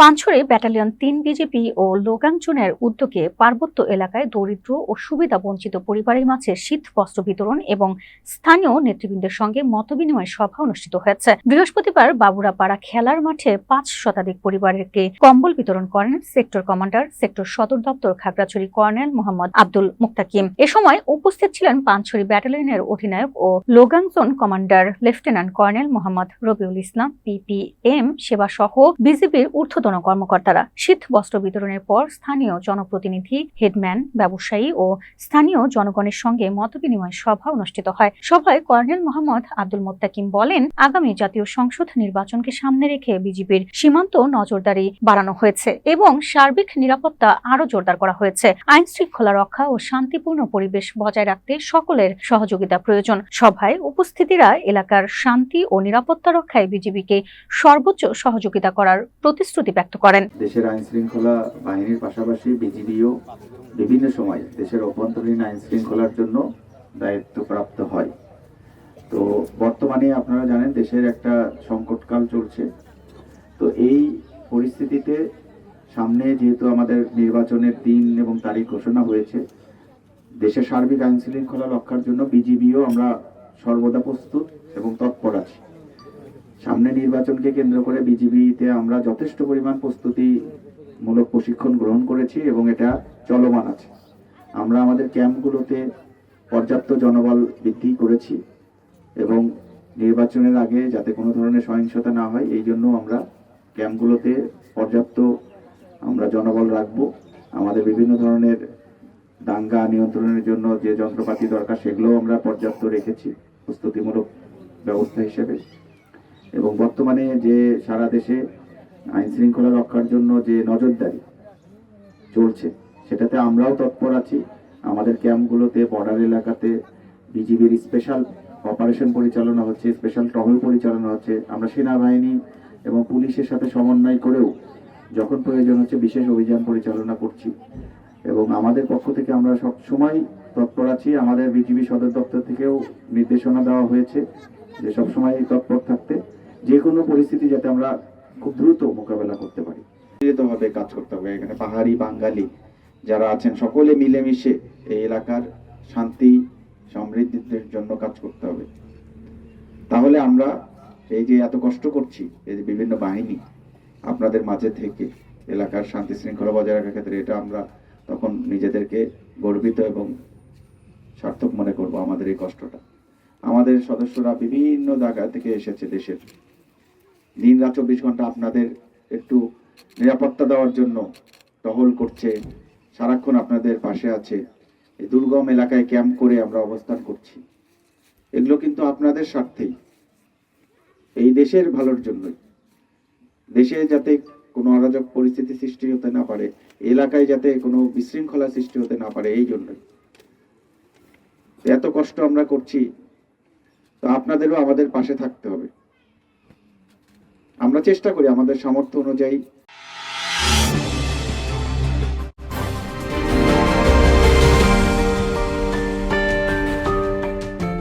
পাঁচছড়ি battalion ৩ BGB ও লোগাংচুনের উদ্যোগে পার্বত্য এলাকায় দরিদ্র ও সুবিধা বঞ্চিত পরিবারের মাঝে শীত বস্ত্র বিতরণ এবং স্থানীয় নেতৃবৃন্দের সঙ্গে মতবিনিময় সভা অনুষ্ঠিত হয়েছে। বৃহস্পতিবার বাবুরাপাড়া খেলার মাঠে ৫ শতাধিক পরিবারকে কম্বল বিতরণ করেন সেক্টর কমান্ডার, সেক্টর সদর দপ্তর খাগড়াছড়ি কর্নেল মোহাম্মদ আব্দুল মুক্তাকিম। এ সময় উপস্থিত ছিলেন পাঁচছড়ি ব্যাটালিয়নের অধিনায়ক ও লোগাংচন commander lieutenant colonel Mohammad Rabiul Islam, PPM সেবা সহ বিজিবির ঊর্ধ্বতন কর্মকর্তারা। শীত বস্ত্র বিতরণের পর স্থানীয় জনপ্রতিনিধি, হেডম্যান, ব্যবসায়ী ও স্থানীয় জনগণের সঙ্গে মতবিনিময় সভা অনুষ্ঠিত হয়। সভায় কর্নেল মোহাম্মদ আব্দুল মুত্তাকিম বলেন, আগামী জাতীয় সংসদ নির্বাচনকে সামনে রেখে বিজিবির সীমান্ত নজরদারি বাড়ানো হয়েছে এবং সার্বিক নিরাপত্তা আরও জোরদার করা হয়েছে। আইন শৃঙ্খলা রক্ষা ও শান্তিপূর্ণ পরিবেশ বজায় রাখতে সকলের সহযোগিতা প্রয়োজন। সভায় উপস্থিতিরা এলাকার শান্তি ও নিরাপত্তা রক্ষায় বিজিবিকে সর্বোচ্চ সহযোগিতা করার প্রতিশ্রুতি ব্যক্ত করেন। দেশের আইন শৃঙ্খলা বাহিনীর পাশাপাশি বিজিবিও বিভিন্ন সময় দেশের অভ্যন্তরীণ আইন শৃঙ্খলার জন্য দায়িত্বপ্রাপ্ত হয়। তো বর্তমানে আপনারা জানেন দেশের একটা সংকটকাল চলছে। তো এই পরিস্থিতিতে সামনে যেহেতু আমাদের নির্বাচনের দিন এবং তারিখ ঘোষণা হয়েছে, দেশের সার্বিক আইন শৃঙ্খলা রক্ষার জন্য বিজিবিও আমরা সর্বদা প্রস্তুত এবং তৎপর আছি। সামনে নির্বাচনকে কেন্দ্র করে বিজিবিতে আমরা যথেষ্ট পরিমাণ প্রস্তুতিমূলক প্রশিক্ষণ গ্রহণ করেছি এবং এটা চলমান আছে। আমরা আমাদের ক্যাম্পগুলোতে পর্যাপ্ত জনবল বৃদ্ধি করেছি এবং নির্বাচনের আগে যাতে কোনো ধরনের সহিংসতা না হয় এই জন্য আমরা ক্যাম্পগুলোতে পর্যাপ্ত আমরা জনবল রাখব। আমাদের বিভিন্ন ধরনের দাঙ্গা নিয়ন্ত্রণের জন্য যে যন্ত্রপাতি দরকার সেগুলোও আমরা পর্যাপ্ত রেখেছি প্রস্তুতিমূলক ব্যবস্থা হিসেবে। এবং বর্তমানে যে সারা দেশে আইন শৃঙ্খলা রক্ষার জন্য যে নজরদারি চলছে সেটাতে আমরাও তৎপর আছি। আমাদের ক্যাম্পগুলোতে, বর্ডার এলাকাতে বিজিবির স্পেশাল অপারেশন পরিচালনা হচ্ছে, স্পেশাল টহল পরিচালনা হচ্ছে। আমরা সেনাবাহিনী এবং পুলিশের সাথে সমন্বয় করেও যখন প্রয়োজন হচ্ছে বিশেষ অভিযান পরিচালনা করছি এবং আমাদের পক্ষ থেকে আমরা সব সময় তৎপর আছি। আমাদের বিজিবি সদর দপ্তর থেকেও নির্দেশনা দেওয়া হয়েছে যে সবসময় তৎপর থাকতে, যে কোনো পরিস্থিতি যাতে আমরা খুব দ্রুত মোকাবেলা করতে পারি। ভাবে কাজ করতে হবে। এখানে পাহাড়ি, বাঙালি যারা আছেন সকলে মিলেমিশে এই এলাকার শান্তি সমৃদ্ধির জন্য কাজ করতে হবে। তাহলে আমরা এই যে এত কষ্ট করছি, এই যে বিভিন্ন বাহিনী আপনাদের মাঝে থেকে এলাকার শান্তি শৃঙ্খলা বজায় রাখার ক্ষেত্রে, এটা আমরা তখন নিজেদেরকে গর্বিত এবং সার্থক মনে করব। আমাদের এই কষ্টটা আমাদের সদস্যরা বিভিন্ন জায়গা থেকে এসেছে, দেশের দিন রাত 24 ঘন্টা আপনাদের একটু নিরাপত্তা দেওয়ার জন্য টহল করছে, সারাক্ষণ আপনাদের পাশে আছে। এই দুর্গম এলাকায় ক্যাম্প করে আমরা অবস্থান করছি। এগুলো কিন্তু আপনাদের স্বার্থেই, এই দেশের ভালোর জন্যই। দেশে যাতে কোনো অরাজক পরিস্থিতি সৃষ্টি হতে না পারে, এলাকায় যাতে কোনো বিশৃঙ্খলা সৃষ্টি হতে না পারে, এই জন্যই এত কষ্ট আমরা করছি। তো আপনাদেরও আমাদের পাশে থাকতে হবে। আমরা চেষ্টা করি আমাদের সামর্থ্য অনুযায়ী